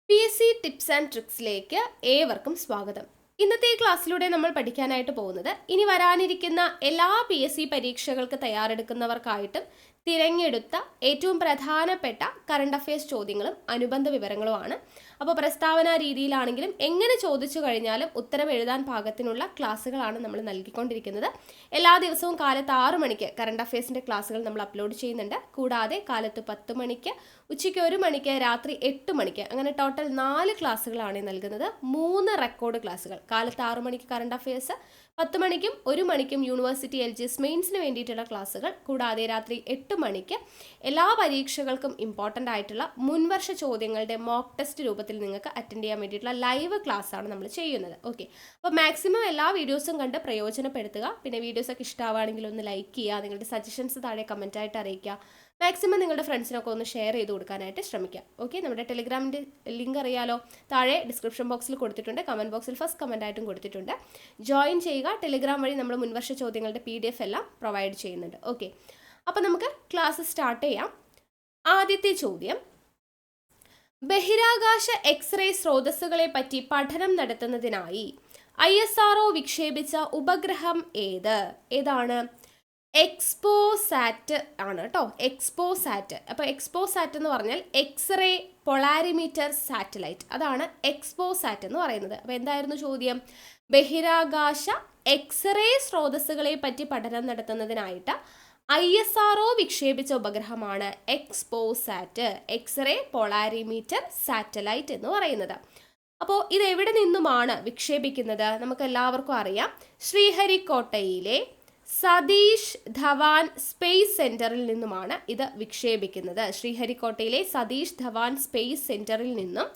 PSC tips and ട്രിക്സിലേക്ക് ഏവർക്കും സ്വാഗതം. ഇന്നത്തെ ഈ ക്ലാസ്സിലൂടെ നമ്മൾ പഠിക്കാനായിട്ട് പോകുന്നത് ഇനി വരാനിരിക്കുന്ന എല്ലാ PSC പരീക്ഷകൾക്ക് തയ്യാറെടുക്കുന്നവർക്കായിട്ടും തിരഞ്ഞെടുത്ത ഏറ്റവും പ്രധാനപ്പെട്ട കറണ്ട് അഫയേഴ്സ് ചോദ്യങ്ങളും അനുബന്ധ വിവരങ്ങളുമാണ്. അപ്പോൾ പ്രസ്താവന രീതിയിലാണെങ്കിലും എങ്ങനെ ചോദിച്ചു കഴിഞ്ഞാലും ഉത്തരം എഴുതാൻ പാകത്തിനുള്ള ക്ലാസ്സുകളാണ് നമ്മൾ നൽകിക്കൊണ്ടിരിക്കുന്നത്. എല്ലാ ദിവസവും കാലത്ത് 6 മണിക്ക് കറണ്ട് അഫയേഴ്സിൻ്റെ ക്ലാസ്സുകൾ നമ്മൾ അപ്ലോഡ് ചെയ്യുന്നുണ്ട്. കൂടാതെ കാലത്ത് 10 മണിക്ക്, ഉച്ചയ്ക്ക് 1 മണിക്ക്, രാത്രി 8 മണിക്ക്, അങ്ങനെ ടോട്ടൽ 4 ക്ലാസ്സുകളാണ് നൽകുന്നത്. 3 റെക്കോർഡ് ക്ലാസ്സുകൾ, കാലത്ത് 6 മണിക്ക് കറണ്ട് അഫയേഴ്സ്, 10 മണിക്കും 1 മണിക്കും യൂണിവേഴ്സിറ്റി LGS മെയിൻസിന് വേണ്ടിയിട്ടുള്ള ക്ലാസ്സുകൾ, കൂടാതെ രാത്രി 8 മണിക്ക് എല്ലാ പരീക്ഷകൾക്കും ഇമ്പോർട്ടൻ്റ് ആയിട്ടുള്ള മുൻവർഷ ചോദ്യങ്ങളുടെ മോക്ക് ടെസ്റ്റ് രൂപത്തിൽ നിങ്ങൾക്ക് അറ്റൻഡ് ചെയ്യാൻ വേണ്ടിയിട്ടുള്ള ലൈവ് ക്ലാസ് ആണ് നമ്മൾ ചെയ്യുന്നത്. ഓക്കെ, അപ്പോൾ മാക്സിമം എല്ലാ വീഡിയോസും കണ്ട് പ്രയോജനപ്പെടുത്തുക. പിന്നെ വീഡിയോസൊക്കെ ഇഷ്ടമാവുകയാണെങ്കിൽ ഒന്ന് ലൈക്ക് ചെയ്യുക, നിങ്ങളുടെ സജഷൻസ് താഴെ കമൻറ്റായിട്ട് അറിയിക്കുക. മാക്സിമം നിങ്ങളുടെ ഫ്രണ്ട്സിനൊക്കെ ഒന്ന് ഷെയർ ചെയ്ത് കൊടുക്കാനായിട്ട് ശ്രമിക്കുക. ഓക്കെ, നമ്മുടെ ടെലിഗ്രാമിൻ്റെ ലിങ്ക് അറിയാലോ, താഴെ ഡിസ്ക്രിപ്ഷൻ ബോക്സിൽ കൊടുത്തിട്ടുണ്ട്, കമൻറ്റ് ബോക്സിൽ ഫസ്റ്റ് കമൻറ്റായിട്ടും കൊടുത്തിട്ടുണ്ട്. ജോയിൻ ചെയ്യുക. ടെലിഗ്രാം വഴി നമ്മൾ മുൻവർഷ ചോദ്യങ്ങളുടെ PDF എല്ലാം പ്രൊവൈഡ് ചെയ്യുന്നുണ്ട്. ഓക്കെ, അപ്പോൾ നമുക്ക് ക്ലാസ് സ്റ്റാർട്ട് ചെയ്യാം. ആദ്യത്തെ ചോദ്യം, ബഹിരാകാശ എക്സ്റേ സ്രോതസ്സുകളെ പറ്റി പഠനം നടത്തുന്നതിനായി ISRO വിക്ഷേപിച്ച ഉപഗ്രഹം ഏതാണ്? എക്സ്പോസാറ്റ് ആണ് കേട്ടോ, എക്സ്പോസാറ്റ്. അപ്പോൾ എക്സ്പോസാറ്റ് എന്ന് പറഞ്ഞാൽ എക്സ്റേ പൊളാരിമീറ്റർ സാറ്റലൈറ്റ്, അതാണ് എക്സ്പോസാറ്റ് എന്ന് പറയുന്നത്. അപ്പോൾ എന്തായിരുന്നു ചോദ്യം? ബഹിരാകാശ എക്സ്റേ സ്രോതസ്സുകളെ പറ്റി പഠനം നടത്തുന്നതിനായിട്ട് ISRO വിക്ഷേപിച്ച ഉപഗ്രഹമാണ് എക്സ്പോസാറ്റ്, എക്സ്റേ പൊളാരിമീറ്റർ സാറ്റലൈറ്റ് എന്ന് പറയുന്നത്. അപ്പോൾ ഇത് എവിടെ നിന്നുമാണ് വിക്ഷേപിക്കുന്നത്? നമുക്ക് എല്ലാവർക്കും അറിയാം, ശ്രീഹരിക്കോട്ടയിലെ സതീഷ് ധവാൻ സ്പേസ് സെന്ററിൽ നിന്നുമാണ് ഇത് വിക്ഷേപിക്കുന്നത്. ശ്രീഹരിക്കോട്ടയിലെ സതീഷ് ധവാൻ സ്പേസ് സെന്ററിൽ നിന്നും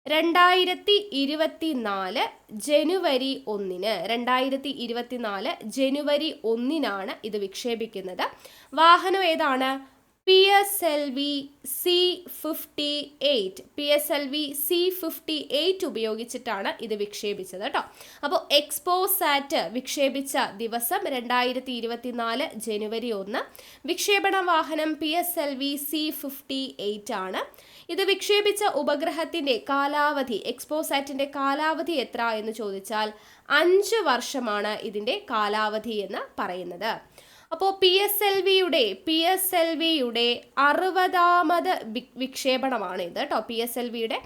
2024 ജനുവരി 1 ഇത് വിക്ഷേപിക്കുന്നത്. വാഹനം ഏതാണ്? PSLV C58 ഉപയോഗിച്ചിട്ടാണ് ഇത് വിക്ഷേപിച്ചത് കേട്ടോ. അപ്പോൾ എക്സ്പോസാറ്റ് വിക്ഷേപിച്ച ദിവസം 2024 ജനുവരി 1. വിക്ഷേപണ വാഹനം PSLV C58 ആണ്. ഇത് വിക്ഷേപിച്ച ഉപഗ്രഹത്തിൻ്റെ കാലാവധി, എക്സ്പോസാറ്റിൻ്റെ കാലാവധി എത്ര എന്ന് ചോദിച്ചാൽ 5 വർഷമാണ് ഇതിൻ്റെ കാലാവധി എന്ന് പറയുന്നത്. അപ്പോൾ PSLVയുടെ 60ാമത് വിക്ഷേപണമാണ് ഇത് കേട്ടോ. PSLVയുടെ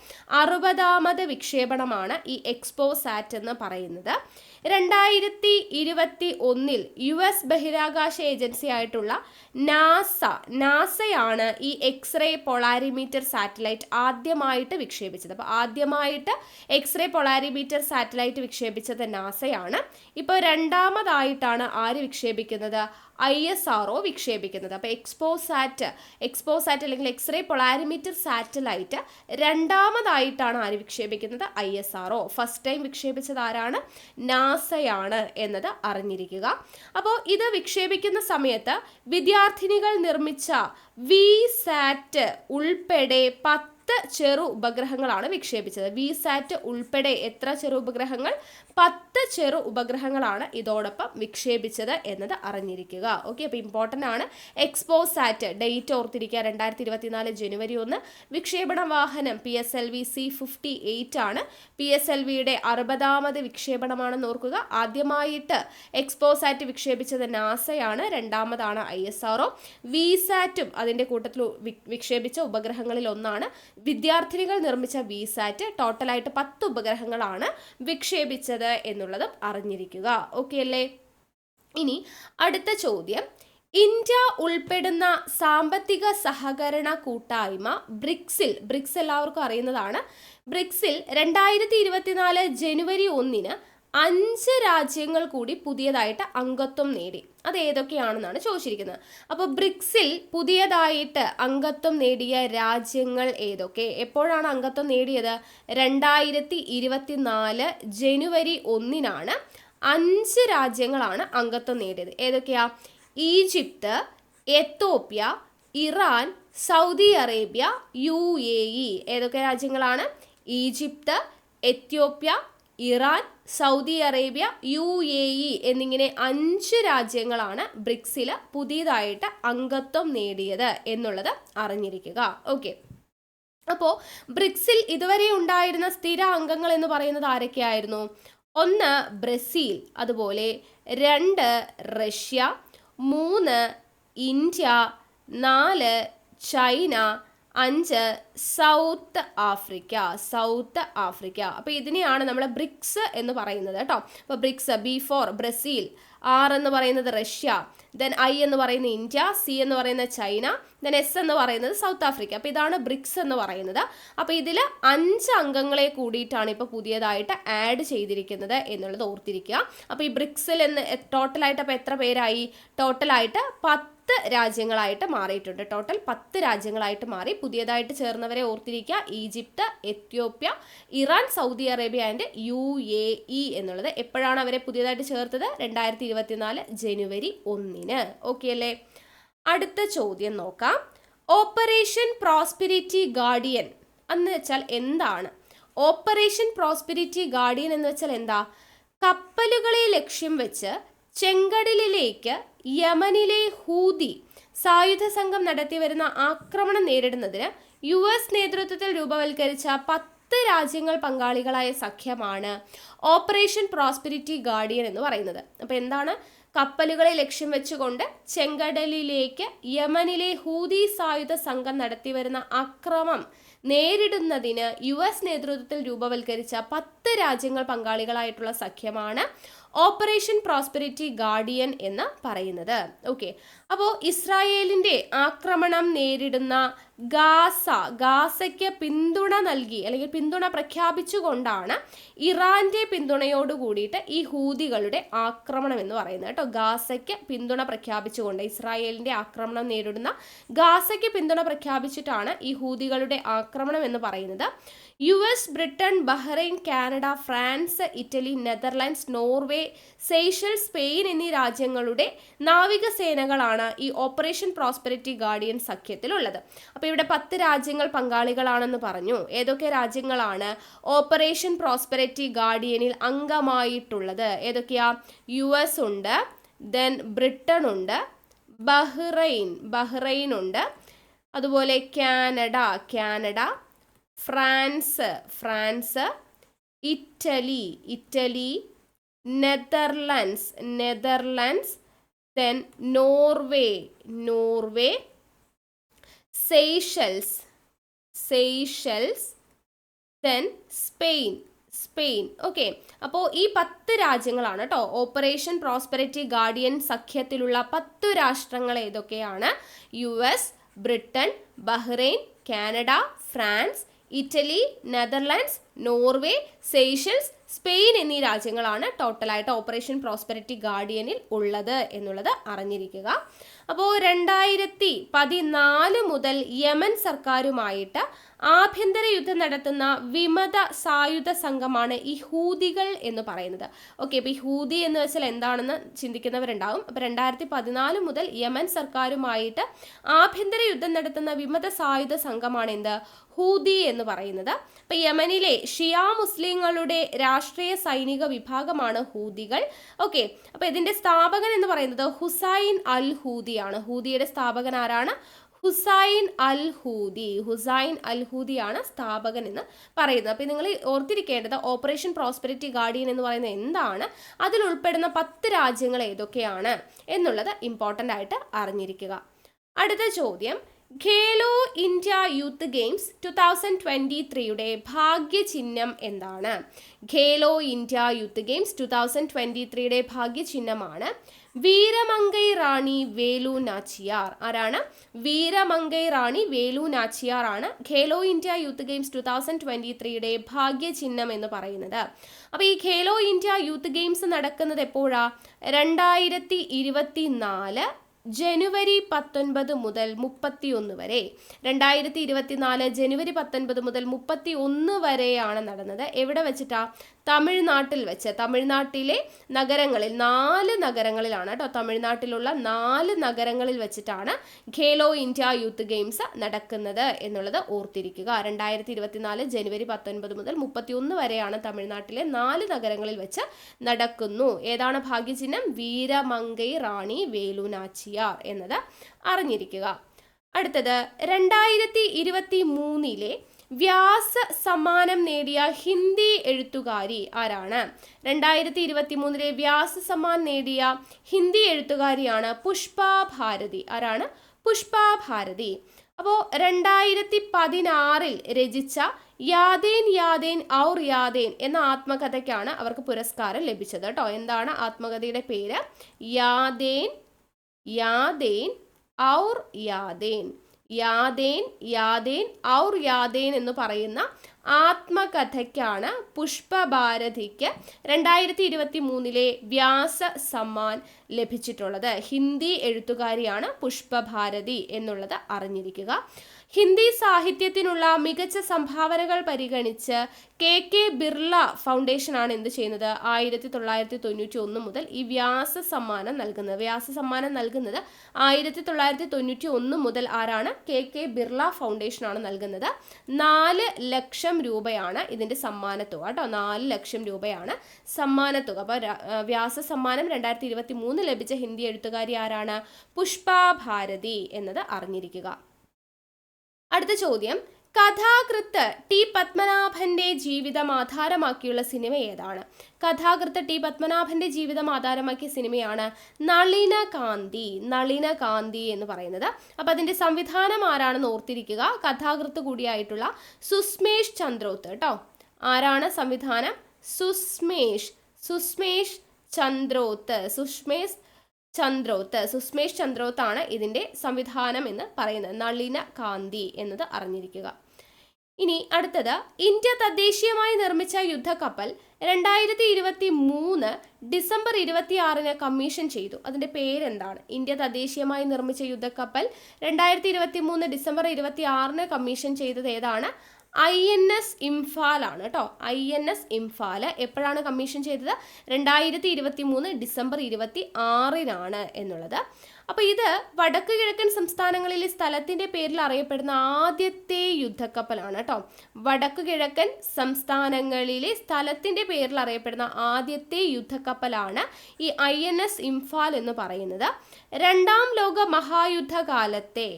60ാമത് വിക്ഷേപണമാണ് ഈ എക്സ്പോസാറ്റ് എന്ന് പറയുന്നത്. 2021 US ബഹിരാകാശ ഏജൻസി ആയിട്ടുള്ള നാസയാണ് ഈ എക്സ്റേ പൊളാരിമീറ്റർ സാറ്റലൈറ്റ് ആദ്യമായിട്ട് വിക്ഷേപിച്ചത്. അപ്പോൾ ആദ്യമായിട്ട് എക്സ്റേ പൊളാരിമീറ്റർ സാറ്റലൈറ്റ് വിക്ഷേപിച്ചത് നാസയാണ്. ഇപ്പോൾ രണ്ടാമതായിട്ടാണ് ആര് വിക്ഷേപിക്കുന്നത്? ISRO വിക്ഷേപിക്കുന്നത്. അപ്പോൾ എക്സ്പോസാറ്റ് അല്ലെങ്കിൽ എക്സ്റേ പൊളാരിമീറ്റർ സാറ്റലൈറ്റ് രണ്ടാമതായിട്ടാണ് ആര് വിക്ഷേപിക്കുന്നത്? ISRO. ഫസ്റ്റ് ടൈം വിക്ഷേപിച്ചത് ആരാണ്? നാസയാണ് എന്നത് അറിഞ്ഞിരിക്കുക. അപ്പോൾ ഇത് വിക്ഷേപിക്കുന്ന സമയത്ത് വിദ്യാർത്ഥിനികൾ നിർമ്മിച്ച VSAT ഉൾപ്പെടെ 10 ചെറു ഉപഗ്രഹങ്ങളാണ് വിക്ഷേപിച്ചത്. VSAT ഉൾപ്പെടെ എത്ര ചെറു ഉപഗ്രഹങ്ങൾ? 10 ചെറു ഉപഗ്രഹങ്ങളാണ് ഇതോടൊപ്പം വിക്ഷേപിച്ചത് എന്നത് അറിഞ്ഞിരിക്കുക. ഓക്കെ, അപ്പോൾ ഇമ്പോർട്ടൻ്റ് ആണ്. എക്സ്പോസാറ്റ് ഡേറ്റ് ഓർത്തിരിക്കുക, 2024 ജനുവരി 1. വിക്ഷേപണ വാഹനം PSLV C58 ആണ്. PSLVയുടെ 60ാമത് വിക്ഷേപണമാണെന്ന് ഓർക്കുക. ആദ്യമായിട്ട് എക്സ്പോസാറ്റ് വിക്ഷേപിച്ചത് നാസയാണ്, രണ്ടാമതാണ് ISRO. VSATും അതിൻ്റെ കൂട്ടത്തിൽ വിക്ഷേപിച്ച ഉപഗ്രഹങ്ങളിൽ ഒന്നാണ്. വിദ്യാർത്ഥിനികൾ നിർമ്മിച്ച VSAT ടോട്ടലായിട്ട് 10 ഉപഗ്രഹങ്ങളാണ് വിക്ഷേപിച്ചത് എന്നുള്ളതും അറിഞ്ഞിരിക്കുക. ഓക്കെ അല്ലേ? ഇനി അടുത്ത ചോദ്യം, ഇന്ത്യ ഉൾപ്പെടുന്ന സാമ്പത്തിക സഹകരണ കൂട്ടായ്മ ബ്രിക്സ് എല്ലാവർക്കും അറിയുന്നതാണ്. ബ്രിക്സിൽ 2024 ജനുവരി 1 5 രാജ്യങ്ങൾ കൂടി പുതിയതായിട്ട് അംഗത്വം നേടി. അത് ഏതൊക്കെയാണെന്നാണ് ചോദിച്ചിരിക്കുന്നത്. അപ്പോൾ ബ്രിക്സിൽ പുതിയതായിട്ട് അംഗത്വം നേടിയ രാജ്യങ്ങൾ ഏതൊക്കെ? എപ്പോഴാണ് അംഗത്വം നേടിയത്? 2024 ജനുവരി 1 5 രാജ്യങ്ങളാണ് അംഗത്വം നേടിയത്. ഏതൊക്കെയാ? Egypt, Ethiopia, Iran, Saudi Arabia, UAE. ഏതൊക്കെ രാജ്യങ്ങളാണ്? Egypt, Ethiopia, Iran, Saudi Arabia, UAE എന്നിങ്ങനെ 5 രാജ്യങ്ങളാണ് ബ്രിക്സിൽ പുതിയതായിട്ട് അംഗത്വം നേടിയത് എന്നുള്ളത് അറിഞ്ഞിരിക്കുക. ഓക്കെ, അപ്പോൾ ബ്രിക്സിൽ ഇതുവരെ ഉണ്ടായിരുന്ന സ്ഥിര അംഗങ്ങൾ എന്ന് പറയുന്നത് ആരൊക്കെയായിരുന്നു? 1 ബ്രസീൽ, അതുപോലെ 2 Russia, 3 India, 4 China, 5 south Africa. അപ്പോൾ ഇതിനെയാണ് നമ്മൾ ബ്രിക്സ് എന്ന് പറയുന്നത് കേട്ടോ. അപ്പോൾ ബ്രിക്സ്, B4 ബ്രസീൽ, R എന്ന് പറയുന്നത് റഷ്യ, ദെൻ I എന്ന് പറയുന്നത് ഇന്ത്യ, C എന്ന് പറയുന്നത് ചൈന, ദെൻ S എന്ന് പറയുന്നത് സൗത്ത് ആഫ്രിക്ക. അപ്പോൾ ഇതാണ് ബ്രിക്സ് എന്ന് പറയുന്നത്. അപ്പോൾ ഇതിൽ 5 അംഗങ്ങളെ കൂടിയിട്ടാണ് ഇപ്പോൾ പുതിയതായിട്ട് ആഡ് ചെയ്തിരിക്കുന്നത് എന്നുള്ളത് ഓർത്തിരിക്കുക. അപ്പോൾ ഈ ബ്രിക്സിൽ എന്ന് ടോട്ടലായിട്ട് അപ്പോൾ എത്ര പേരായി? ടോട്ടലായിട്ട് 10 രാജ്യങ്ങളായിട്ട് മാറിയിട്ടുണ്ട്. ടോട്ടൽ 10 രാജ്യങ്ങളായിട്ട് മാറി. പുതിയതായിട്ട് ചേർന്നവരെ ഓർത്തിരിക്കുക: Egypt, Ethiopia, Iran, Saudi Arabia and UAE എന്നുള്ളത്. എപ്പോഴാണ് അവരെ പുതിയതായിട്ട് ചേർത്തത്? 2024 ജനുവരി 1. ഓക്കെ അല്ലേ? അടുത്ത ചോദ്യം നോക്കാം. ഓപ്പറേഷൻ പ്രോസ്പെരിറ്റി ഗാർഡിയൻ എന്ന് വെച്ചാൽ എന്താണ്? ഓപ്പറേഷൻ പ്രോസ്പെരിറ്റി ഗാർഡിയൻ എന്ന് വെച്ചാൽ എന്താ? കപ്പലുകളെ ലക്ഷ്യം വെച്ച് ചെങ്കടലിലേക്ക് യമനിലെ ഹൂതി സായുധ സംഘം നടത്തിവരുന്ന ആക്രമണം നേരിടുന്നതിന് US നേതൃത്വത്തിൽ രൂപവൽക്കരിച്ച 10 രാജ്യങ്ങൾ പങ്കാളികളായ സഖ്യമാണ് ഓപ്പറേഷൻ പ്രോസ്പെരിറ്റി ഗാർഡിയൻ എന്ന് പറയുന്നത്. അപ്പോൾ എന്താണ്? കപ്പലുകളെ ലക്ഷ്യം വെച്ചുകൊണ്ട് ചെങ്കടലിലേക്ക് യമനിലെ ഹൂതി സായുധ സംഘം നടത്തിവരുന്ന ആക്രമണം നേരിടുന്നതിന് US നേതൃത്വത്തിൽ രൂപവൽക്കരിച്ച 10 രാജ്യങ്ങൾ പങ്കാളികളായിട്ടുള്ള സഖ്യമാണ് ഓപ്പറേഷൻ പ്രോസ്പെരിറ്റി ഗാർഡിയൻ എന്ന് പറയുന്നത്. ഓക്കെ, അപ്പോൾ ഇസ്രായേലിൻ്റെ ആക്രമണം നേരിടുന്ന ഗാസയ്ക്ക് പിന്തുണ നൽകി അല്ലെങ്കിൽ പിന്തുണ പ്രഖ്യാപിച്ചുകൊണ്ടാണ് ഇറാന്റെ പിന്തുണയോട് കൂടിയിട്ട് ഈ ഹൂതികളുടെ ആക്രമണം എന്ന് പറയുന്നത് കേട്ടോ. ഗാസയ്ക്ക് പിന്തുണ പ്രഖ്യാപിച്ചുകൊണ്ട്, ഇസ്രായേലിന്റെ ആക്രമണം നേരിടുന്ന ഗാസയ്ക്ക് പിന്തുണ പ്രഖ്യാപിച്ചിട്ടാണ് ഈ ഹൂതികളുടെ ആക്രമണം എന്ന് പറയുന്നത്. US, Britain, Bahrain, Canada, France, Italy, Netherlands, Norway, Seychelles, Spain എന്നീ രാജ്യങ്ങളുടെ നാവികസേനകളാണ് ഈ ഓപ്പറേഷൻ പ്രോസ്പെരിറ്റി ഗാർഡിയൻ സഖ്യത്തിലുള്ളത്. അപ്പോൾ ഇവിടെ 10 രാജ്യങ്ങൾ പങ്കാളികളാണെന്ന് പറഞ്ഞു. ഏതൊക്കെ രാജ്യങ്ങളാണ് ഓപ്പറേഷൻ പ്രോസ്പെരിറ്റി ഗാർഡിയനിൽ അംഗമായിട്ടുള്ളത്? ഏതൊക്കെയാ? US ഉണ്ട്, ദെൻ ബ്രിട്ടൻ ഉണ്ട്, ബഹ്റൈൻ ഉണ്ട്, അതുപോലെ Canada, France, Italy, Netherlands, then Norway, Seychelles, then Spain. Okay, അപ്പോൾ ഈ 10 രാജ്യങ്ങളാണ് കേട്ടോ ഓപ്പറേഷൻ പ്രോസ്പെരിറ്റി ഗാർഡിയൻ സഖ്യത്തിലുള്ള 10 രാഷ്ട്രങ്ങൾ. ഏതൊക്കെയാണ്? US, Britain, Bahrain, Canada, France, Italy, Netherlands, Norway, Seychelles, Spain എന്നീ രാജ്യങ്ങളാണ് ടോട്ടലായിട്ട് ഓപ്പറേഷൻ പ്രോസ്പെരിറ്റി ഗാർഡിയനിൽ ഉള്ളത് എന്നുള്ളത് അറിഞ്ഞിരിക്കുക. അപ്പോൾ 2014 മുതൽ യമൻ സർക്കാരുമായിട്ട് ആഭ്യന്തര യുദ്ധം നടത്തുന്ന വിമത സായുധ സംഘമാണ് ഈ ഹൂതികൾ എന്ന് പറയുന്നത്. ഓക്കെ, അപ്പോൾ ഈ ഹൂതി എന്ന് വെച്ചാൽ എന്താണെന്ന് ചിന്തിക്കുന്നവരുണ്ടാവും. അപ്പോൾ 2014 മുതൽ യമൻ സർക്കാരുമായിട്ട് ആഭ്യന്തര യുദ്ധം നടത്തുന്ന വിമത സായുധ സംഘമാണ് എന്ത്? ഹൂതി എന്ന് പറയുന്നത്. അപ്പോൾ യമനിലെ ഷിയ മുസ്ലിങ്ങളുടെ രാഷ്ട്രീയ സൈനിക വിഭാഗമാണ് ഹൂതികൾ. ഓക്കെ, അപ്പോൾ ഇതിന്റെ സ്ഥാപകൻ എന്ന് പറയുന്നത് ഹുസൈൻ അൽ ഹൂദിയാണ്. ഹൂദിയുടെ സ്ഥാപകൻ ആരാണ്? ഹുസൈൻ അൽ ഹൂദിയാണ് സ്ഥാപകൻ എന്ന് പറയുന്നത്. അപ്പോൾ നിങ്ങൾ ഓർത്തിരിക്കേണ്ടത് ഓപ്പറേഷൻ പ്രോസ്പെരിറ്റി ഗാർഡിയൻ എന്ന് പറയുന്നത് എന്താണ്, അതിൽ ഉൾപ്പെടുന്ന 10 രാജ്യങ്ങൾ ഏതൊക്കെയാണ് എന്നുള്ളത് ഇമ്പോർട്ടൻ്റ് ആയിട്ട് അറിഞ്ഞിരിക്കുക. അടുത്ത ചോദ്യം, ഖേലോ ഇന്ത്യ യൂത്ത് ഗെയിംസ് 2023യുടെ ഭാഗ്യചിഹ്നം എന്താണ്? Khelo India youth games 2023യുടെ ഭാഗ്യചിഹ്നമാണ് വീരമംഗൈ Rani Velu Natchiar. ആരാണ്? വീരമംഗൈ റാണി വേലു നാച്ചിയാർ ആണ് ഖേലോ ഇന്ത്യ യൂത്ത് ഗെയിംസ് 2023യുടെ ഭാഗ്യചിഹ്നം എന്ന് പറയുന്നത്. അപ്പോൾ ഈ ഖേലോ ഇന്ത്യ യൂത്ത് ഗെയിംസ് നടക്കുന്നത് എപ്പോഴാ? 2024 ജനുവരി 19 മുതൽ 31 വരെ. 2024 ജനുവരി 19 മുതൽ 31 വരെയാണ് നടന്നത്. എവിടെ വെച്ചിട്ടാ? തമിഴ്നാട്ടിൽ വെച്ച്. തമിഴ്നാട്ടിലെ നഗരങ്ങളിൽ 4 നഗരങ്ങളിലാണ് കേട്ടോ. തമിഴ്നാട്ടിലുള്ള 4 നഗരങ്ങളിൽ വെച്ചിട്ടാണ് ഖേലോ ഇന്ത്യ യൂത്ത് ഗെയിംസ് നടക്കുന്നത് എന്നുള്ളത് ഓർത്തിരിക്കുക. 2024 ജനുവരി 19 മുതൽ 31 വരെയാണ് തമിഴ്നാട്ടിലെ 4 നഗരങ്ങളിൽ വെച്ച് നടക്കുന്നു. ഏതാണ് ഭാഗ്യചിഹ്നം? വീരമംഗൈ റാണി വേലു നാച്ചിയാർ എന്നത് അറിഞ്ഞിരിക്കുക. അടുത്തത് 2023 വ്യാസ സമ്മാനം നേടിയ ഹിന്ദി എഴുത്തുകാരി ആരാണ്? 2023 വ്യാസ സമ്മാൻ നേടിയ ഹിന്ദി എഴുത്തുകാരിയാണ് പുഷ്പ ഭാരതി. ആരാണ്? പുഷ്പ ഭാരതി. അപ്പോൾ 2016 രചിച്ച യാദേൻ യാദേൻ ഔർ യാദേൻ എന്ന ആത്മകഥയ്ക്കാണ് അവർക്ക് പുരസ്കാരം ലഭിച്ചത് കേട്ടോ. എന്താണ് ആത്മകഥയുടെ പേര്? യാദേൻ യാദേൻ ഔർ യാദേൻ. യാദേൻ യാദേൻ ഔർ യാദേൻ എന്ന് പറയുന്ന ആത്മകഥയ്ക്കാണ് പുഷ്പഭാരതിക്ക് 2023 വ്യാസ സമ്മാൻ ലഭിച്ചിട്ടുള്ളത്. ഹിന്ദി എഴുത്തുകാരിയാണ് പുഷ്പഭാരതി എന്നുള്ളത് അറിഞ്ഞിരിക്കുക. ഹിന്ദി സാഹിത്യത്തിനുള്ള മികച്ച സംഭാവനകൾ പരിഗണിച്ച് കെ ബിർള ഫൗണ്ടേഷനാണ് എന്ത് ചെയ്യുന്നത്? 1991 മുതൽ ഈ വ്യാസ സമ്മാനം നൽകുന്നത്. വ്യാസ സമ്മാനം നൽകുന്നത് 1991 മുതൽ ആരാണ്? കെ ബിർള ഫൗണ്ടേഷനാണ് നൽകുന്നത്. 4 ലക്ഷം രൂപയാണ് ഇതിന്റെ സമ്മാനത്തുക കേട്ടോ. 4 ലക്ഷം രൂപയാണ് സമ്മാനത്തുക. അപ്പോൾ വ്യാസ സമ്മാനം 2023 ലഭിച്ച ഹിന്ദി എഴുത്തുകാരി ആരാണ്? പുഷ്പ ഭാരതി എന്നത് അറിഞ്ഞിരിക്കുക. അടുത്ത ചോദ്യം, കഥാകൃത്ത് ടി പത്മനാഭന്റെ ജീവിതം ആധാരമാക്കിയുള്ള സിനിമ ഏതാണ്? കഥാകൃത്ത് ടി പത്മനാഭന്റെ ജീവിതം ആധാരമാക്കിയ സിനിമയാണ് നളിനകാന്തി. നളിനകാന്തി എന്ന് പറയുന്നത്. അപ്പൊ അതിന്റെ സംവിധാനം ആരാണെന്ന് ഓർത്തിരിക്കുക. കഥാകൃത്ത് കൂടിയായിട്ടുള്ള സുസ്മേഷ് ചന്ദ്രോത്ത് കേട്ടോ. ആരാണ് സംവിധാനം? സുസ്മേഷ് ചന്ദ്രോത്താണ് ഇതിന്റെ സംവിധാനം എന്ന് പറയുന്നത്. നളിനകാന്തി എന്നത് അറിഞ്ഞിരിക്കുക. ഇനി അടുത്തത്, ഇന്ത്യ തദ്ദേശീയമായി നിർമ്മിച്ച യുദ്ധക്കപ്പൽ 2023 ഡിസംബർ 26 കമ്മീഷൻ ചെയ്തു. അതിന്റെ പേരെന്താണ്? ഇന്ത്യ തദ്ദേശീയമായി നിർമ്മിച്ച യുദ്ധക്കപ്പൽ 2023 ഡിസംബർ 26 കമ്മീഷൻ ചെയ്തത് ഏതാണ്? INS ഇംഫാൽ ആണ് കേട്ടോ. INS ഇംഫാൽ എപ്പോഴാണ് കമ്മീഷൻ ചെയ്തത്? 2023 ഡിസംബർ 26 എന്നുള്ളത്. അപ്പോൾ ഇത് വടക്കു കിഴക്കൻ സംസ്ഥാനങ്ങളിലെ സ്ഥലത്തിന്റെ പേരിൽ അറിയപ്പെടുന്ന ആദ്യത്തെ യുദ്ധക്കപ്പലാണ് കേട്ടോ. വടക്കു കിഴക്കൻ സംസ്ഥാനങ്ങളിലെ സ്ഥലത്തിന്റെ പേരിൽ അറിയപ്പെടുന്ന ആദ്യത്തെ യുദ്ധക്കപ്പലാണ് ഈ INS ഇംഫാൽ എന്ന് പറയുന്നത്. 2ാം ലോക മഹായുദ്ധകാലത്തെ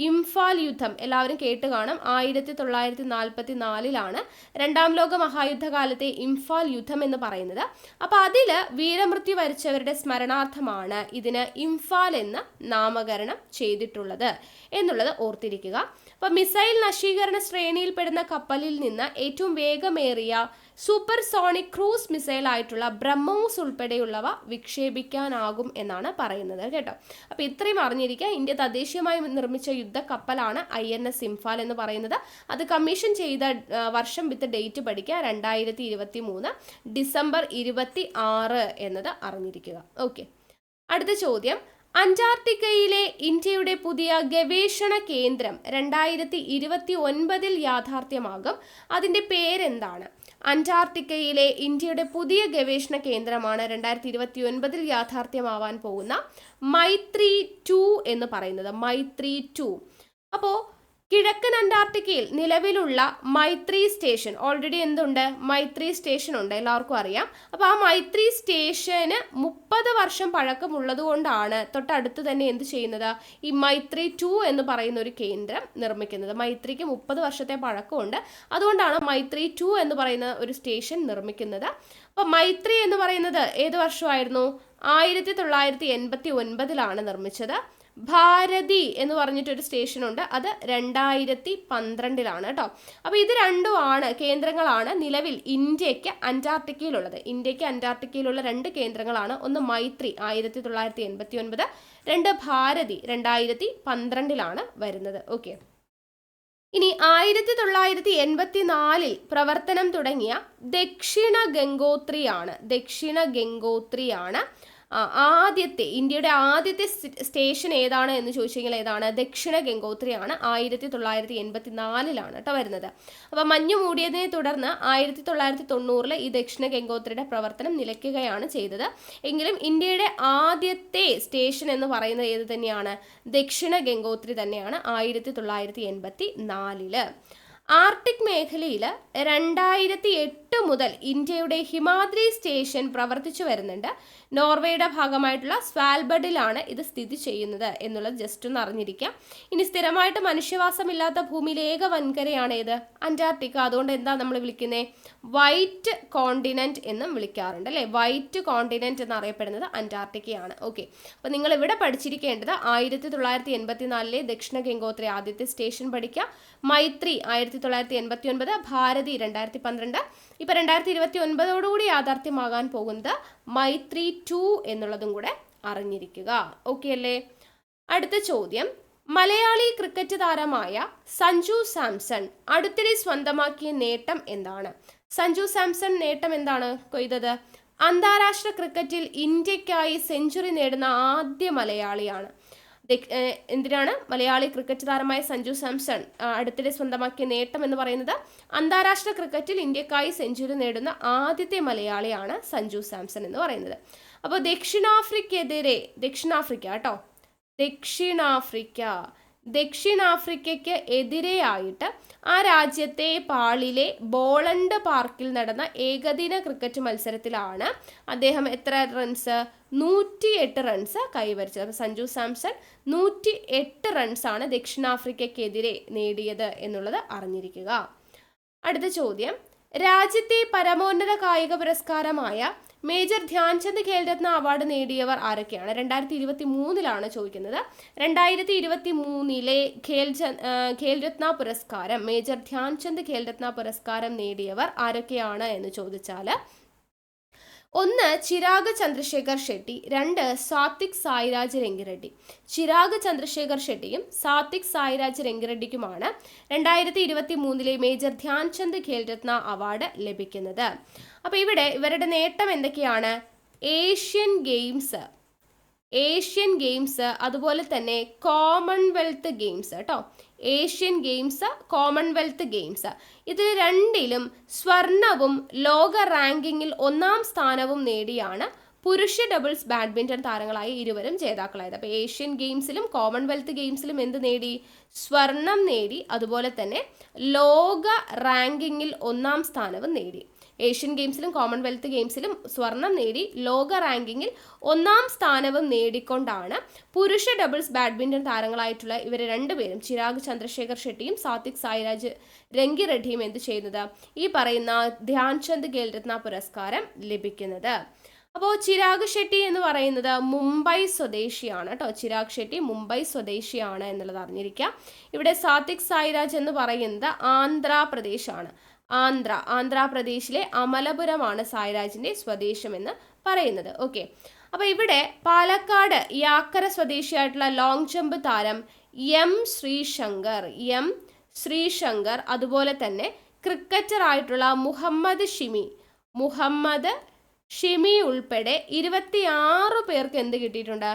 ഇംഫാൽ യുദ്ധം എല്ലാവരും കേട്ട് കാണും. 1944 2ാം ലോക മഹായുദ്ധകാലത്തെ ഇംഫാൽ യുദ്ധം എന്ന് പറയുന്നത്. അപ്പോൾ അതിൽ വീരമൃത്യു വരിച്ചവരുടെ സ്മരണാർത്ഥമാണ് ഇതിന് ഇംഫാൽ എന്ന് നാമകരണം ചെയ്തിട്ടുള്ളത് എന്നുള്ളത് ഓർത്തിരിക്കുക. അപ്പോൾ മിസൈൽ നശീകരണ ശ്രേണിയിൽപ്പെടുന്ന കപ്പലിൽ നിന്ന് ഏറ്റവും വേഗമേറിയ സൂപ്പർ സോണിക് ക്രൂസ് മിസൈൽ ആയിട്ടുള്ള ബ്രഹ്മോസ് ഉൾപ്പെടെയുള്ളവ വിക്ഷേപിക്കാനാകും എന്നാണ് പറയുന്നത് കേട്ടോ. അപ്പോൾ ഇത്രയും അറിഞ്ഞിരിക്കുക. ഇന്ത്യ തദ്ദേശീയമായി നിർമ്മിച്ച യുദ്ധക്കപ്പലാണ് INS ഇംഫാൽ എന്ന് പറയുന്നത്. അത് കമ്മീഷൻ ചെയ്ത വർഷം വിത്ത് ഡേറ്റ് പഠിക്കുക. 2023 ഡിസംബർ 26 എന്നത് അറിഞ്ഞിരിക്കുക. ഓക്കെ, അടുത്ത ചോദ്യം, അന്റാർട്ടിക്കയിലെ ഇന്ത്യയുടെ പുതിയ ഗവേഷണ കേന്ദ്രം 2029 യാഥാർത്ഥ്യമാകും. അതിൻ്റെ പേരെന്താണ്? അന്റാർട്ടിക്കയിലെ ഇന്ത്യയുടെ പുതിയ ഗവേഷണ കേന്ദ്രമാണ് 2029 യാഥാർത്ഥ്യമാവാൻ പോകുന്ന മൈത്രി 2 എന്ന് പറയുന്നത്. മൈത്രി 2. അപ്പോൾ കിഴക്കൻ അന്റാർട്ടിക്കയിൽ നിലവിലുള്ള മൈത്രി സ്റ്റേഷൻ ഓൾറെഡി എന്തുണ്ട്? മൈത്രി സ്റ്റേഷൻ ഉണ്ട്, എല്ലാവർക്കും അറിയാം. അപ്പോൾ ആ മൈത്രി സ്റ്റേഷന് 30 വർഷം പഴക്കമുള്ളത് കൊണ്ടാണ് തൊട്ടടുത്ത് തന്നെ എന്ത് ചെയ്യുന്നത്? ഈ മൈത്രി 2 എന്ന് പറയുന്ന ഒരു കേന്ദ്രം നിർമ്മിക്കുന്നത്. മൈത്രിക്ക് 30 വർഷത്തെ പഴക്കമുണ്ട്, അതുകൊണ്ടാണ് മൈത്രി 2 എന്ന് പറയുന്ന ഒരു സ്റ്റേഷൻ നിർമ്മിക്കുന്നത്. അപ്പോൾ മൈത്രി എന്ന് പറയുന്നത് ഏത് വർഷമായിരുന്നു? 1989 നിർമ്മിച്ചത്. ഭാരതി എന്ന് പറഞ്ഞിട്ടൊരു സ്റ്റേഷനുണ്ട്, അത് 2012 കേട്ടോ. അപ്പോൾ ഇത് രണ്ടുമാണ് കേന്ദ്രങ്ങളാണ് നിലവിൽ ഇന്ത്യക്ക് അന്റാർട്ടിക്കയിലുള്ളത്. ഇന്ത്യക്ക് അന്റാർട്ടിക്കയിലുള്ള 2 കേന്ദ്രങ്ങളാണ്. ഒന്ന് മൈത്രി 1989, 2 ഭാരതി 2012 വരുന്നത്. ഓക്കെ, ഇനി 1984 പ്രവർത്തനം തുടങ്ങിയ ദക്ഷിണ ഗംഗോത്രിയാണ് ആദ്യത്തെ ഇന്ത്യയുടെ ആദ്യത്തെ സ്റ്റേഷൻ ഏതാണ് എന്ന് ചോദിച്ചു കഴിഞ്ഞാൽ ഏതാണ്? ദക്ഷിണ ഗംഗോത്രിയാണ്. 1984 കേട്ടോ വരുന്നത്. അപ്പോൾ മഞ്ഞു മൂടിയതിനെ തുടർന്ന് 1990 ഈ ദക്ഷിണ ഗംഗോത്രിയുടെ പ്രവർത്തനം നിലയ്ക്കുകയാണ് ചെയ്തത്. എങ്കിലും ഇന്ത്യയുടെ ആദ്യത്തെ സ്റ്റേഷൻ എന്ന് പറയുന്നത് ഏത് തന്നെയാണ്? ദക്ഷിണ ഗംഗോത്രി തന്നെയാണ് 1984. ആർട്ടിക് മേഖലയിൽ 2008 മുതൽ ഇന്ത്യയുടെ ഹിമാദ്രി സ്റ്റേഷൻ പ്രവർത്തിച്ചു വരുന്നുണ്ട്. നോർവേയുടെ ഭാഗമായിട്ടുള്ള സ്വാൽബർഡിലാണ് ഇത് സ്ഥിതി ചെയ്യുന്നത് എന്നുള്ളത് ജസ്റ്റ് ഒന്ന് അറിഞ്ഞിരിക്കാം. ഇനി സ്ഥിരമായിട്ട് മനുഷ്യവാസമില്ലാത്ത ഭൂമിയിലെ ഏക വൻകരയാണ് ഏത്? അന്റാർട്ടിക്ക. അതുകൊണ്ട് എന്താ നമ്മൾ വിളിക്കുന്നത്? വൈറ്റ് കോണ്ടിനെന്റ് എന്നും വിളിക്കാറുണ്ട് അല്ലേ? വൈറ്റ് കോണ്ടിനെന്റ് എന്നറിയപ്പെടുന്നത് അന്റാർട്ടിക്കയാണ്. ഓക്കെ, അപ്പോൾ നിങ്ങൾ ഇവിടെ പഠിച്ചിരിക്കേണ്ടത് 1984 ദക്ഷിണ ഗംഗോത്രി ആദ്യത്തെ സ്റ്റേഷൻ പഠിക്കുക. മൈത്രി 1989, ഭാരതി 2012. ഇപ്പം 2029 യാഥാർത്ഥ്യമാകാൻ പോകുന്നത് മൈത്രി 2 എന്നുള്ളതും കൂടെ അറിഞ്ഞിരിക്കുക. ഓക്കെ അല്ലേ? അടുത്ത ചോദ്യം, മലയാളി ക്രിക്കറ്റ് താരമായ സഞ്ജു സാംസൺ അടുത്തിടെ സ്വന്തമാക്കിയ നേട്ടം എന്താണ്? സഞ്ജു സാംസൺ നേട്ടം എന്താണ് കൊയ്തത്? അന്താരാഷ്ട്ര ക്രിക്കറ്റിൽ ഇന്ത്യക്കായി സെഞ്ചുറി നേടുന്ന ആദ്യ മലയാളിയാണ്. എന്തിനാണ്? മലയാളി ക്രിക്കറ്റ് താരമായ സഞ്ജു സാംസൺ അടുത്തിടെ സ്വന്തമാക്കിയ നേട്ടം എന്ന് പറയുന്നത് അന്താരാഷ്ട്ര ക്രിക്കറ്റിൽ ഇന്ത്യക്കായി സെഞ്ചുറി നേടുന്ന ആദ്യത്തെ മലയാളിയാണ് സഞ്ജു സാംസൺ എന്ന് പറയുന്നത്. അപ്പോൾ ദക്ഷിണാഫ്രിക്കയ്ക്ക് എതിരെയായിട്ട് ആ രാജ്യത്തെ പാളിലെ ബോളണ്ട് പാർക്കിൽ നടന്ന ഏകദിന ക്രിക്കറ്റ് മത്സരത്തിലാണ് അദ്ദേഹം എത്ര റൺസ്? 108 റൺസ് കൈവരിച്ചത്. അപ്പോൾ സഞ്ജു സാംസൺ 108 റൺസാണ് ദക്ഷിണാഫ്രിക്കയ്ക്കെതിരെ നേടിയത് എന്നുള്ളത് അറിഞ്ഞിരിക്കുക. അടുത്ത ചോദ്യം, രാജ്യത്തെ പരമോന്നത കായിക പുരസ്കാരമായ മേജർ ധ്യാൻചന്ദ് ഖേൽരത്ന അവാർഡ് നേടിയവർ ആരൊക്കെയാണ്? 2023 ചോദിക്കുന്നത്. 2023 ഖേൽരത്ന പുരസ്കാരം, മേജർ ധ്യാൻചന്ദ് ഖേൽരത്ന പുരസ്കാരം നേടിയവർ ആരൊക്കെയാണ് എന്ന് ചോദിച്ചാൽ 1 ചിരാഗ് ചന്ദ്രശേഖർ ഷെട്ടി, 2 സാത്വിക് സായിരാജ് രംഗിറെഡ്ഡി. ചിരാഗ് ചന്ദ്രശേഖർ ഷെട്ടിയും സാത്വിക് സായിരാജ് രംഗിറെഡ്ഡിക്കുമാണ് 2023 മേജർ ധ്യാൻചന്ദ് ഖേൽരത്ന അവാർഡ് ലഭിക്കുന്നത്. അപ്പോൾ ഇവിടെ ഇവരുടെ നേട്ടം എന്തൊക്കെയാണ്? ഏഷ്യൻ ഗെയിംസ്, അതുപോലെ തന്നെ കോമൺവെൽത്ത് ഗെയിംസ് കേട്ടോ. ഏഷ്യൻ ഗെയിംസ്, കോമൺവെൽത്ത് ഗെയിംസ്, ഇതിൽ രണ്ടിലും സ്വർണവും ലോക റാങ്കിങ്ങിൽ 1-ാം സ്ഥാനവും നേടിയാണ് പുരുഷ ഡബിൾസ് ബാഡ്മിൻ്റൺ താരങ്ങളായി ഇരുവരും ജേതാക്കളായത്. അപ്പോൾ ഏഷ്യൻ ഗെയിംസിലും കോമൺവെൽത്ത് ഗെയിംസിലും എന്ത് നേടി? സ്വർണം നേടി. അതുപോലെ തന്നെ ലോക റാങ്കിങ്ങിൽ 1-ാം സ്ഥാനവും നേടി. ഏഷ്യൻ ഗെയിംസിലും കോമൺവെൽത്ത് ഗെയിംസിലും സ്വർണം നേടി ലോക റാങ്കിങ്ങിൽ 1-ാം സ്ഥാനവും നേടിക്കൊണ്ടാണ് പുരുഷ ഡബിൾസ് ബാഡ്മിൻ്റൺ താരങ്ങളായിട്ടുള്ള ഇവർ രണ്ടുപേരും, ചിരാഗ് ചന്ദ്രശേഖർ ഷെട്ടിയും സാത്വിക് സായിരാജ് രംഗിറെഡ്ഡിയും എന്ത് ചെയ്യുന്നത്? ഈ പറയുന്ന ധ്യാൻചന്ദ് ഖേൽരത്ന പുരസ്കാരം ലഭിക്കുന്നത്. അപ്പോൾ ചിരാഗ് ഷെട്ടി എന്ന് പറയുന്നത് മുംബൈ സ്വദേശിയാണ് കേട്ടോ. ചിരാഗ് ഷെട്ടി മുംബൈ സ്വദേശിയാണ് എന്നുള്ളത് അറിഞ്ഞിരിക്കാം. ഇവിടെ സാത്വിക് സായിരാജ് എന്ന് പറയുന്നത് ആന്ധ്രാപ്രദേശാണ്. ആന്ധ്രാപ്രദേശിലെ അമലപുരമാണ് സായിരാജിന്റെ സ്വദേശം എന്ന് പറയുന്നത്. ഓക്കെ, അപ്പോൾ ഇവിടെ പാലക്കാട് യാക്കര സ്വദേശിയായിട്ടുള്ള ലോങ് ജമ്പ് താരം എം ശ്രീശങ്കർ, അതുപോലെ തന്നെ ക്രിക്കറ്റർ ആയിട്ടുള്ള മുഹമ്മദ് ഷിമി ഉൾപ്പെടെ 26 പേർക്ക് എന്ത് കിട്ടിയിട്ടുണ്ട്?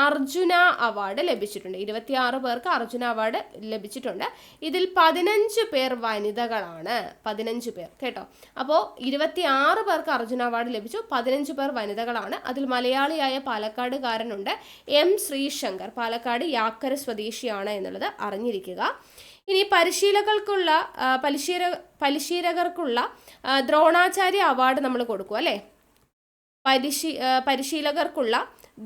അർജുന അവാർഡ് ലഭിച്ചിട്ടുണ്ട്. 26 പേർക്ക് അർജുന അവാർഡ് ലഭിച്ചിട്ടുണ്ട്. ഇതിൽ 15 പേർ വനിതകളാണ്. 15 പേർ കേട്ടോ. അപ്പോൾ 26 പേർക്ക് അർജുന അവാർഡ് ലഭിച്ചു, 15 പേർ വനിതകളാണ്. അതിൽ മലയാളിയായ പാലക്കാടുകാരനുണ്ട്, എം ശ്രീശങ്കർ, പാലക്കാട് യാക്കര സ്വദേശിയാണ് എന്നുള്ളത് അറിഞ്ഞിരിക്കുക. ഇനി പരിശീലകർക്കുള്ള ദ്രോണാചാര്യ അവാർഡ് നമ്മൾ കൊടുക്കും അല്ലേ? പരിശീലകർക്കുള്ള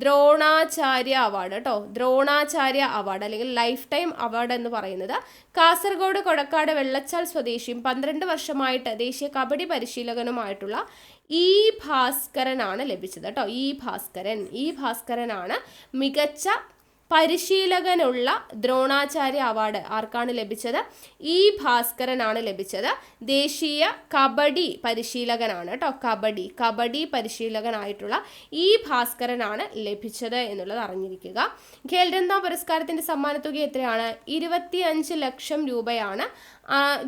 ദ്രോണാചാര്യ അവാർഡ് കേട്ടോ. ദ്രോണാചാര്യ അവാർഡ് അല്ലെങ്കിൽ ലൈഫ് ടൈം അവാർഡ് എന്ന് പറയുന്നത് കാസർഗോഡ് കൊടക്കാട് വെള്ളച്ചാൽ സ്വദേശിയും 12 വർഷമായിട്ട് ദേശീയ കബഡി പരിശീലകനുമായിട്ടുള്ള ഇ ഭാസ്കരനാണ് ലഭിച്ചത് കേട്ടോ. ഇ ഭാസ്കരനാണ് മികച്ച പരിശീലകനുള്ള ദ്രോണാചാര്യ അവാർഡ് ആർക്കാണ് ലഭിച്ചത്? ഇ ഭാസ്കരനാണ് ലഭിച്ചത്. ദേശീയ കബഡി പരിശീലകനാണ് കേട്ടോ. കബഡി പരിശീലകനായിട്ടുള്ള ഇ ഭാസ്കരനാണ് ലഭിച്ചത് എന്നുള്ളത് അറിഞ്ഞിരിക്കുക. ഖേൽരത്ന പുരസ്കാരത്തിന്റെ സമ്മാനത്തുക എത്രയാണ്? 25 ലക്ഷം രൂപയാണ്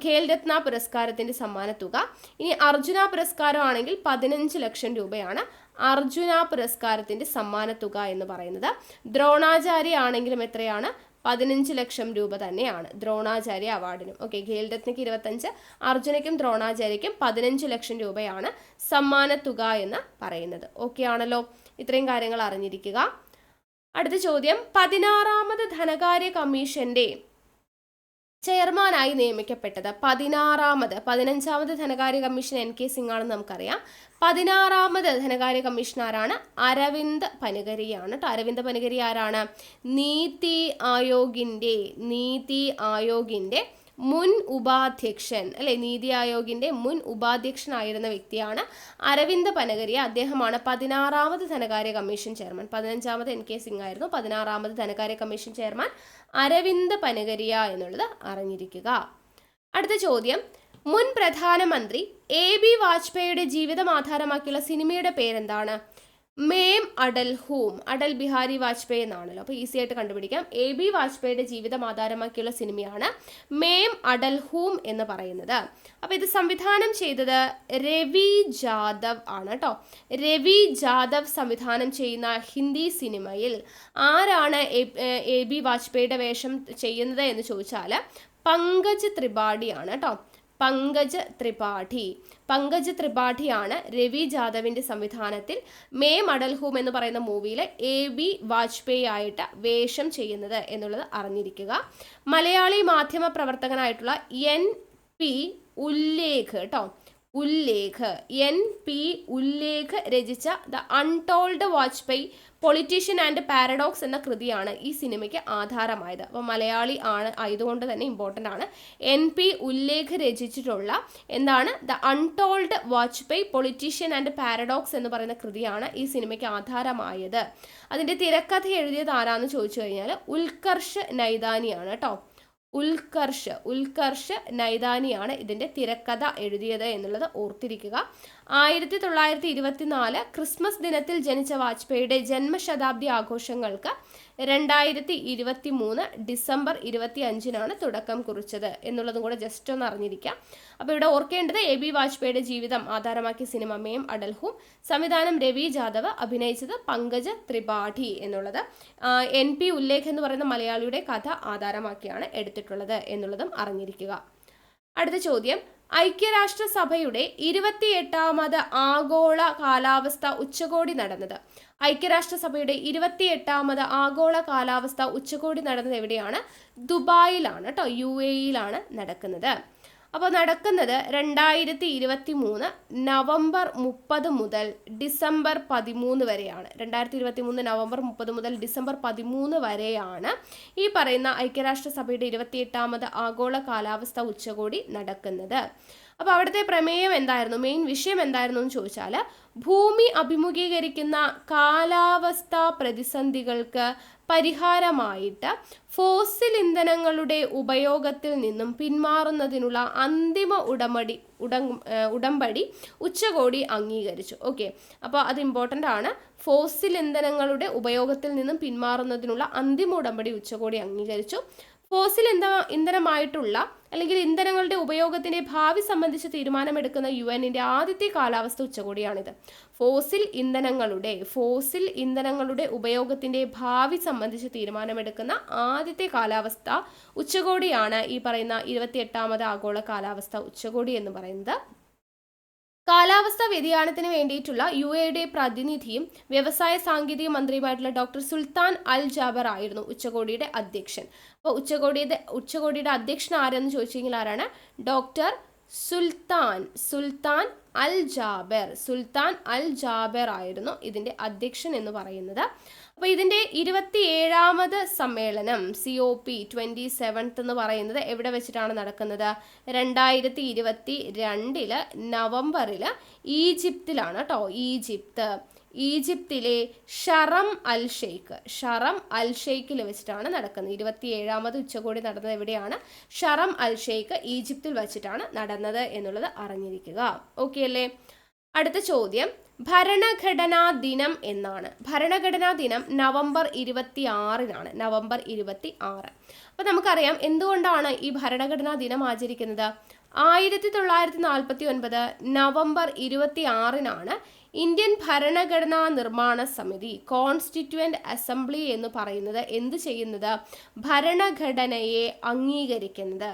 ഖേൽരത്ന പുരസ്കാരത്തിന്റെ സമ്മാനത്തുക. ഇനി അർജുന പുരസ്കാരമാണെങ്കിൽ 15 ലക്ഷം രൂപയാണ് അർജുന പുരസ്കാരത്തിന്റെ സമ്മാനത്തുക എന്ന് പറയുന്നത്. ദ്രോണാചാര്യ ആണെങ്കിലും എത്രയാണ്? 15 ലക്ഷം രൂപ തന്നെയാണ് ദ്രോണാചാര്യ അവാർഡിനും. ഓക്കെ, ഖേൽരത്നയ്ക്ക് 25, അർജുനയ്ക്കും ദ്രോണാചാര്യയ്ക്കും 15 ലക്ഷം രൂപയാണ് സമ്മാനത്തുക എന്ന് പറയുന്നത്. ഓക്കെ ആണല്ലോ? ഇത്രയും കാര്യങ്ങൾ അറിഞ്ഞിരിക്കുക. അടുത്ത ചോദ്യം, 16ാമത് ധനകാര്യ കമ്മീഷന്റെ ചെയർമാനായി നിയമിക്കപ്പെട്ടത് 15ാമത് ധനകാര്യ കമ്മീഷൻ NK സിംഗ് ആണെന്ന് നമുക്കറിയാം. 16ാമത് ധനകാര്യ കമ്മീഷൻ ആരാണ്? അരവിന്ദ് പനഗരിയാണ് കേട്ടോ. അരവിന്ദ് പനഗരി ആരാണ്? നീതി ആയോഗിന്റെ മുൻ ഉപാധ്യക്ഷൻ അല്ലെ, നീതി ആയോഗിന്റെ മുൻ ഉപാധ്യക്ഷനായിരുന്ന വ്യക്തിയാണ് അരവിന്ദ് പനഗരിയ. അദ്ദേഹമാണ് 16ാമത് ധനകാര്യ കമ്മീഷൻ ചെയർമാൻ. 15ാമത് NK സിംഗ് ആയിരുന്നു, 16ാമത് ധനകാര്യ കമ്മീഷൻ ചെയർമാൻ അരവിന്ദ് പനഗരിയ എന്നുള്ളത് അറിഞ്ഞിരിക്കുക. അടുത്ത ചോദ്യം, മുൻ പ്രധാനമന്ത്രി AB വാജ്പേയിയുടെ ജീവിതം ആധാരമാക്കിയുള്ള സിനിമയുടെ പേരെന്താണ്? മേം അടൽ ഹൂം. അടൽ ബിഹാരി വാജ്പേയി എന്നാണല്ലോ, അപ്പോൾ ഈസി ആയിട്ട് കണ്ടുപിടിക്കാം. AB വാജ്പേയിയുടെ ജീവിതം ആധാരമാക്കിയുള്ള സിനിമയാണ് മേം അടൽ ഹൂം എന്ന് പറയുന്നത്. അപ്പോൾ ഇത് സംവിധാനം ചെയ്തത് രവി ജാദവ് ആണ് കേട്ടോ. രവി ജാദവ് സംവിധാനം ചെയ്യുന്ന ഹിന്ദി സിനിമയിൽ ആരാണ് AB വാജ്പേയിയുടെ വേഷം ചെയ്യുന്നത് എന്ന് ചോദിച്ചാൽ പങ്കജ് ത്രിപാഠിയാണ് കേട്ടോ. പങ്കജ് ത്രിപാഠിയാണ് രവി ജാദവിന്റെ സംവിധാനത്തിൽ മേം അടൽ ഹൂം എന്ന് പറയുന്ന മൂവിയിൽ AB വാജ്പേയി ആയിട്ട് വേഷം ചെയ്യുന്നത് എന്നുള്ളത് അറിഞ്ഞിരിക്കുക. മലയാളി മാധ്യമ പ്രവർത്തകനായിട്ടുള്ള NP ഉല്ലേഖ് കേട്ടോ, NP ഉല്ലേഖ് രചിച്ച the untold Vajpayee politician and paradox എന്ന കൃതിയാണ് ഈ സിനിമയ്ക്ക് ആധാരമായത്. അപ്പോൾ മലയാളി ആയതുകൊണ്ട് തന്നെ ഇമ്പോർട്ടൻ്റ് ആണ്. NP ഉല്ലേഖ് രചിച്ചിട്ടുള്ള എന്താണ്? The untold Vajpayee politician and paradox എന്ന് പറയുന്ന കൃതിയാണ് ഈ സിനിമയ്ക്ക് ആധാരമായത്. അതിൻ്റെ തിരക്കഥ എഴുതിയത് ആരാന്ന് ചോദിച്ചു കഴിഞ്ഞാൽ ഉൽക്കർഷ് നൈതാനിയാണ് കേട്ടോ. ഉൽക്കർഷ് നൈതാനിയാണ് ഇതിൻ്റെ തിരക്കഥ എഴുതിയത് എന്നുള്ളത് ഓർത്തിരിക്കുക. 1924 ക്രിസ്മസ് ദിനത്തിൽ ജനിച്ച വാജ്പേയിയുടെ ജന്മശതാബ്ദി ആഘോഷങ്ങൾക്ക് 2023 ഡിസംബർ 25-നാണ് തുടക്കം കുറിച്ചത് എന്നുള്ളതും കൂടെ ജസ്റ്റ് ഒന്ന് അറിഞ്ഞിരിക്കാം. അപ്പോൾ ഇവിടെ ഓർക്കേണ്ടത് AB വാജ്പേയിയുടെ ജീവിതം ആധാരമാക്കിയ സിനിമ മേം അടൽ ഹൂം, സംവിധാനം രവി ജാദവ്, അഭിനയിച്ചത് പങ്കജ് ത്രിപാഠി എന്നുള്ളത്. NP ഉല്ലേഖ് എന്ന് പറയുന്ന മലയാളിയുടെ കഥ ആധാരമാക്കിയാണ് എടുത്തിട്ടുള്ളത് എന്നുള്ളതും അറിഞ്ഞിരിക്കുക. അടുത്ത ചോദ്യം, ഐക്യരാഷ്ട്രസഭയുടെ 28ാമത് ആഗോള കാലാവസ്ഥ ഉച്ചകോടി നടന്നത്. ഐക്യരാഷ്ട്രസഭയുടെ 28ാമത് ആഗോള കാലാവസ്ഥ ഉച്ചകോടി നടന്നത് എവിടെയാണ്? ദുബായിലാണ് കേട്ടോ, UAE-യിലാണ് നടക്കുന്നത്. അപ്പോൾ നടക്കുന്നത് 2023 നവംബർ 30 മുതൽ ഡിസംബർ 13 വരെയാണ്. 2023 നവംബർ 30 മുതൽ ഡിസംബർ 13 വരെയാണ് ഈ പറയുന്ന ഐക്യരാഷ്ട്രസഭയുടെ 28ാമത് ആഗോള കാലാവസ്ഥ ഉച്ചകോടി നടക്കുന്നത്. അപ്പോൾ അവിടുത്തെ പ്രമേയം എന്തായിരുന്നു, മെയിൻ വിഷയം എന്തായിരുന്നു എന്ന് ചോദിച്ചാൽ ഭൂമി അഭിമുഖീകരിക്കുന്ന കാലാവസ്ഥാ പ്രതിസന്ധികൾക്ക് പരിഹാരമായിട്ട് ഫോസിൽ ഇന്ധനങ്ങളുടെ ഉപയോഗത്തിൽ നിന്നും പിന്മാറുന്നതിനുള്ള അന്തിമ ഉടമ്പടി ഉച്ചകോടി അംഗീകരിച്ചു. ഓക്കെ, അപ്പോൾ അത് ഇമ്പോർട്ടൻ്റ് ആണ്. ഫോസിൽ ഇന്ധനങ്ങളുടെ ഉപയോഗത്തിൽ നിന്നും പിന്മാറുന്നതിനുള്ള അന്തിമ ഉടമ്പടി ഉച്ചകോടി അംഗീകരിച്ചു. ഫോസിൽ ഇന്ധനമായിട്ടുള്ള അല്ലെങ്കിൽ ഇന്ധനങ്ങളുടെ ഉപയോഗത്തിന്റെ ഭാവി സംബന്ധിച്ച് തീരുമാനമെടുക്കുന്ന UN-ന്റെ ആദ്യത്തെ കാലാവസ്ഥ ഉച്ചകോടിയാണിത്. ഫോസിൽ ഇന്ധനങ്ങളുടെ ഉപയോഗത്തിന്റെ ഭാവി സംബന്ധിച്ച് തീരുമാനമെടുക്കുന്ന ആദ്യത്തെ കാലാവസ്ഥ ഉച്ചകോടിയാണ് ഈ പറയുന്ന 28ാമത് ആഗോള കാലാവസ്ഥ ഉച്ചകോടി എന്ന് പറയുന്നത്. കാലാവസ്ഥാ വ്യതിയാനത്തിന് വേണ്ടിയിട്ടുള്ള UAE-യുടെ പ്രതിനിധിയും വ്യവസായ സാങ്കേതിക മന്ത്രിയുമായിട്ടുള്ള ഡോക്ടർ സുൽത്താൻ അൽ ജാബർ ആയിരുന്നു ഉച്ചകോടിയുടെ അധ്യക്ഷൻ. അപ്പോൾ ഉച്ചകോടിയുടെ അധ്യക്ഷൻ ആരെന്ന് ചോദിച്ചു കഴിഞ്ഞാൽ ആരാണ്? ഡോക്ടർ സുൽത്താൻ അൽ ജാബർ ആയിരുന്നു ഇതിൻ്റെ അധ്യക്ഷൻ എന്ന് പറയുന്നത്. അപ്പോൾ ഇതിൻ്റെ 27ാമത് സമ്മേളനം COP27 എന്ന് പറയുന്നത് എവിടെ വെച്ചിട്ടാണ് നടക്കുന്നത്? 2022 നവംബറിൽ ഈജിപ്തിലാണ് കേട്ടോ. ഈജിപ്തിലെ ഷറം അൽ ഷെയ്ഖിൽ വെച്ചിട്ടാണ് നടക്കുന്നത്. 27ാമത് ഉച്ചകോടി നടന്നത് എവിടെയാണ്? ഷറം അൽ ഷെയ്ഖ് ഈജിപ്തിൽ വെച്ചിട്ടാണ് നടന്നത് എന്നുള്ളത് അറിഞ്ഞിരിക്കുക. ഓക്കെ അല്ലേ? അടുത്ത ചോദ്യം, ഭരണഘടനാ ദിനം എന്നാണ്. ഭരണഘടനാ ദിനം നവംബർ 26-നാണ്. നവംബർ 26. അപ്പോൾ നമുക്കറിയാം എന്തുകൊണ്ടാണ് ഈ ഭരണഘടനാ ദിനം ആചരിക്കുന്നത്. 1949 നവംബർ 26-നാണ് ഇന്ത്യൻ ഭരണഘടനാ നിർമ്മാണ സമിതി കോൺസ്റ്റിറ്റ്യൂവന്റ് അസംബ്ലി എന്ന് പറയുന്നത് എന്ത് ചെയ്യുന്നത്? ഭരണഘടനയെ അംഗീകരിക്കുന്നത്.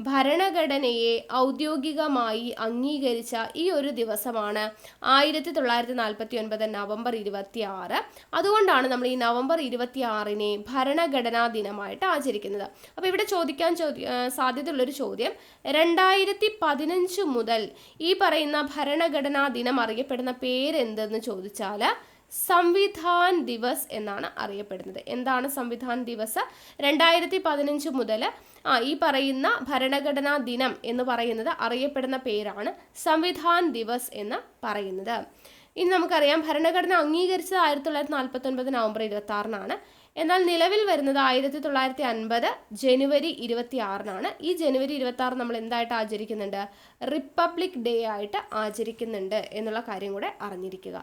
ഭരണഘടനയെ ഔദ്യോഗികമായി അംഗീകരിച്ച ഈ ഒരു ദിവസമാണ് 1949 നവംബർ 26. അതുകൊണ്ടാണ് നമ്മൾ ഈ നവംബർ 26-നെ ഭരണഘടനാ ദിനമായിട്ട് ആചരിക്കുന്നത്. അപ്പോൾ ഇവിടെ ചോദിക്കാൻ സാധ്യതയുള്ളൊരു ചോദ്യം, 2015 മുതൽ ഈ പറയുന്ന ഭരണഘടനാ ദിനം അറിയപ്പെടുന്ന പേരെന്തെന്ന് ചോദിച്ചാൽ സംവിധാൻ ദിവസ് എന്നാണ് അറിയപ്പെടുന്നത്. എന്താണ് സംവിധാൻ ദിവസ്? 2015 മുതൽ ഈ പറയുന്ന ഭരണഘടനാ ദിനം എന്ന് പറയുന്നത് അറിയപ്പെടുന്ന പേരാണ് സംവിധാൻ ദിവസ് എന്ന് പറയുന്നത്. ഇനി നമുക്കറിയാം ഭരണഘടന അംഗീകരിച്ചത് 1949 നവംബർ 26-നാണ്. എന്നാൽ നിലവിൽ വരുന്നത് 1950 ജനുവരി 26-നാണ്. ഈ ജനുവരി 26 നമ്മൾ എന്തായിട്ട് ആചരിക്കുന്നുണ്ട്? റിപ്പബ്ലിക് ഡേ ആയിട്ട് ആചരിക്കുന്നുണ്ട് എന്നുള്ള കാര്യം കൂടെ അറിഞ്ഞിരിക്കുക.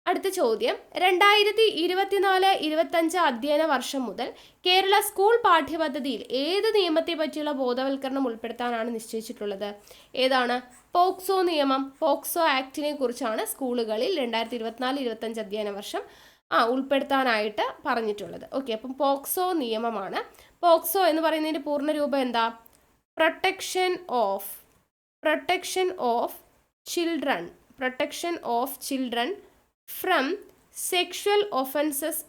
അടുത്ത ചോദ്യം, 2024-25 അധ്യയന വർഷം മുതൽ കേരള സ്കൂൾ പാഠ്യപദ്ധതിയിൽ ഏത് നിയമത്തെ പറ്റിയുള്ള ബോധവൽക്കരണം ഉൾപ്പെടുത്താനാണ് നിശ്ചയിച്ചിട്ടുള്ളത്? ഏതാണ്? പോക്സോ നിയമം. പോക്സോ ആക്ടിനെ കുറിച്ചാണ് സ്കൂളുകളിൽ 2024-25 അധ്യയന വർഷം ഉൾപ്പെടുത്താനായിട്ട് പറഞ്ഞിട്ടുള്ളത്. ഓക്കെ, അപ്പം പോക്സോ നിയമമാണ്. പോക്സോ എന്ന് പറയുന്നതിൻ്റെ പൂർണ്ണരൂപം എന്താ? Protection of children from sexual offences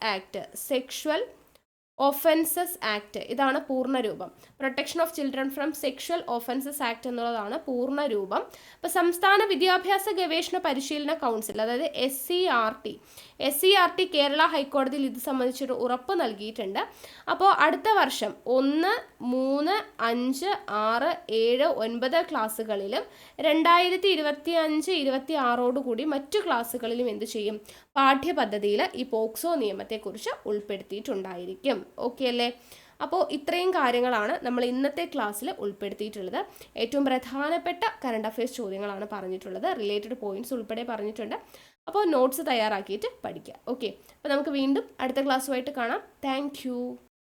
act. ഇതാണ് പൂർണ്ണരൂപം. Protection of children from sexual offences act എന്നുള്ളതാണ് പൂർണ്ണരൂപം. അപ്പോൾ സംസ്ഥാന വിദ്യാഭ്യാസ ഗവേഷണ പരിശീലന കൗൺസിൽ, അതായത് SCRT കേരള ഹൈക്കോടതിയിൽ ഇത് സംബന്ധിച്ചൊരു ഉറപ്പ് നൽകിയിട്ടുണ്ട്. അപ്പോൾ അടുത്ത വർഷം 1, 3, 5, 6, 7, 9 ക്ലാസ്സുകളിലും 2025-26 കൂടി മറ്റു ക്ലാസ്സുകളിലും എന്ത് ചെയ്യും? പാഠ്യപദ്ധതിയിൽ ഈ പോക്സോ നിയമത്തെക്കുറിച്ച് ഉൾപ്പെടുത്തിയിട്ടുണ്ടായിരിക്കും. ഓക്കെ അല്ലേ? അപ്പോൾ ഇത്രയും കാര്യങ്ങളാണ് നമ്മൾ ഇന്നത്തെ ക്ലാസ്സിൽ ഉൾപ്പെടുത്തിയിട്ടുള്ളത്. ഏറ്റവും പ്രധാനപ്പെട്ട കറണ്ട് അഫയേഴ്സ് ചോദ്യങ്ങളാണ് പറഞ്ഞിട്ടുള്ളത്. റിലേറ്റഡ് പോയിന്റ്സ് ഉൾപ്പെടെ പറഞ്ഞിട്ടുണ്ട്. അപ്പോൾ നോട്ട്സ് തയ്യാറാക്കിയിട്ട് പഠിക്കുക. ഓക്കെ, അപ്പോൾ നമുക്ക് വീണ്ടും അടുത്ത ക്ലാസ്സുമായിട്ട് കാണാം. താങ്ക്